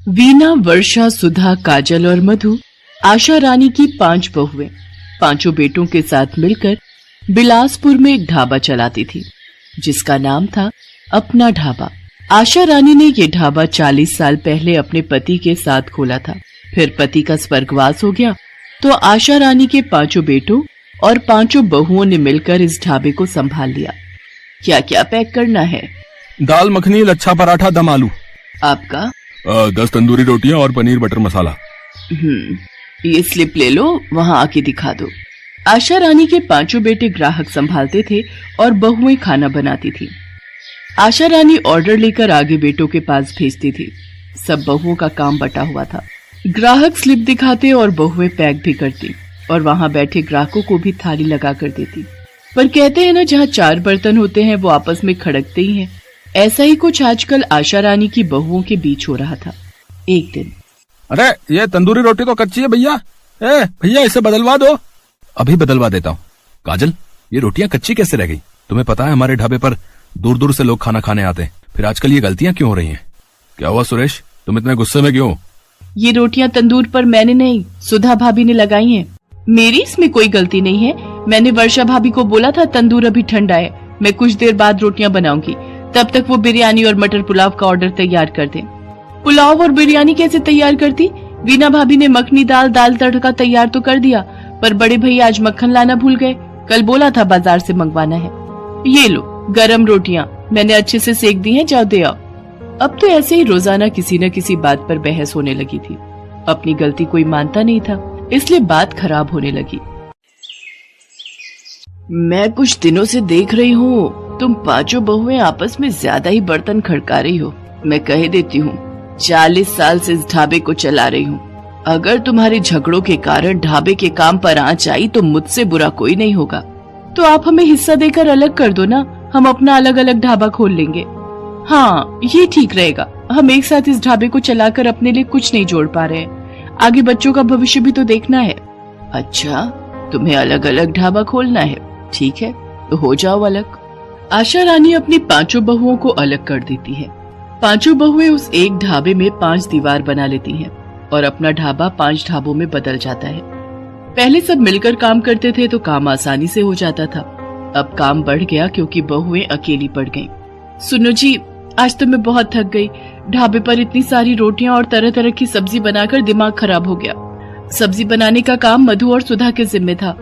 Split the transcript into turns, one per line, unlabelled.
वीना, वर्षा, सुधा, काजल और मधु आशा रानी की 5 बहुएं 5 बेटों के साथ मिलकर बिलासपुर में एक ढाबा चलाती थी, जिसका नाम था अपना ढाबा। आशा रानी ने ये ढाबा 40 साल पहले अपने पति के साथ खोला था। फिर पति का स्वर्गवास हो गया तो आशा रानी के 5 बेटों और 5 बहुओं ने मिलकर इस ढाबे को संभाल लिया। क्या क्या पैक करना है?
दाल मखनी, लच्छा पराठा, दम आलू।
आपका?
10 तंदूरी रोटियां और पनीर बटर मसाला।
ये स्लिप ले लो, वहां आके दिखा दो। आशा रानी के 5 बेटे ग्राहक संभालते थे और बहुएं खाना बनाती थी। आशा रानी ऑर्डर लेकर आगे बेटों के पास भेजती थी। सब बहुओं का काम बटा हुआ था। ग्राहक स्लिप दिखाते और बहुएं पैक भी करती और वहां बैठे ग्राहकों को भी थाली लगा कर देती। पर कहते हैं ना, जहाँ 4 बर्तन होते हैं वो आपस में खड़कते ही हैं। ऐसा ही कुछ आजकल आशा रानी की बहुओं के बीच हो रहा था। एक दिन,
अरे ये तंदूरी रोटी तो कच्ची है भैया। भैया इसे बदलवा दो। अभी बदलवा देता हूँ। काजल, ये रोटियां कच्ची कैसे रह गई? तुम्हें पता है हमारे ढाबे पर दूर दूर से लोग खाना खाने आते हैं, फिर आजकल ये गलतियां क्यों हो रही हैं? क्या हुआ सुरेश, तुम इतने गुस्से में क्यों?
ये रोटियां तंदूर पर मैंने नहीं, सुधा भाभी ने लगाई हैं। मेरी इसमें कोई गलती नहीं है। मैंने वर्षा भाभी को बोला था तंदूर अभी ठंडा है, मैं कुछ देर बाद रोटियां बनाऊंगी, तब तक वो बिरयानी और मटर पुलाव का ऑर्डर तैयार कर दें। पुलाव और बिरयानी कैसे तैयार करती? वीना भाभी ने मखनी दाल तड़का तैयार तो कर दिया, पर बड़े भैया आज मक्खन लाना भूल गए। कल बोला था बाजार से मंगवाना है। ये लो गरम रोटियां, मैंने अच्छे से सेक दी हैं, जाओ दे आओ। अब तो ऐसे ही रोजाना किसी न किसी बात पर बहस होने लगी थी। अपनी गलती कोई मानता नहीं था, इसलिए बात खराब होने लगी। मैं कुछ दिनों से देख रही हूँ तुम 5 बहुएं आपस में ज्यादा ही बर्तन खड़का रही हो। मैं कह देती हूँ, 40 साल से इस ढाबे को चला रही हूँ। अगर तुम्हारे झगड़ों के कारण ढाबे के काम पर आंच आई तो मुझसे बुरा कोई नहीं होगा। तो आप हमें हिस्सा देकर अलग कर दो ना, हम अपना अलग अलग ढाबा खोल लेंगे। हाँ, ये ठीक रहेगा। हम एक साथ इस ढाबे को चलाकर अपने लिए कुछ नहीं जोड़ पा रहे हैं, आगे बच्चों का भविष्य भी तो देखना है। अच्छा, तुम्हें अलग अलग ढाबा खोलना है, ठीक है तो हो जाओ अलग। आशा रानी अपनी 5 बहुओं को अलग कर देती है। 5 बहुएं उस एक ढाबे में 5 दीवार बना लेती हैं और अपना ढाबा 5 ढाबों में बदल जाता है। पहले सब मिलकर काम करते थे तो काम आसानी से हो जाता था। अब काम बढ़ गया क्योंकि बहुएं अकेली पड़ गईं। सुनो जी, आज तो मैं बहुत थक गई। ढाबे पर इतनी सारी रोटियां और तरह तरह की सब्जी बनाकर दिमाग खराब हो गया। सब्जी बनाने का काम मधु और सुधा के जिम्मे था।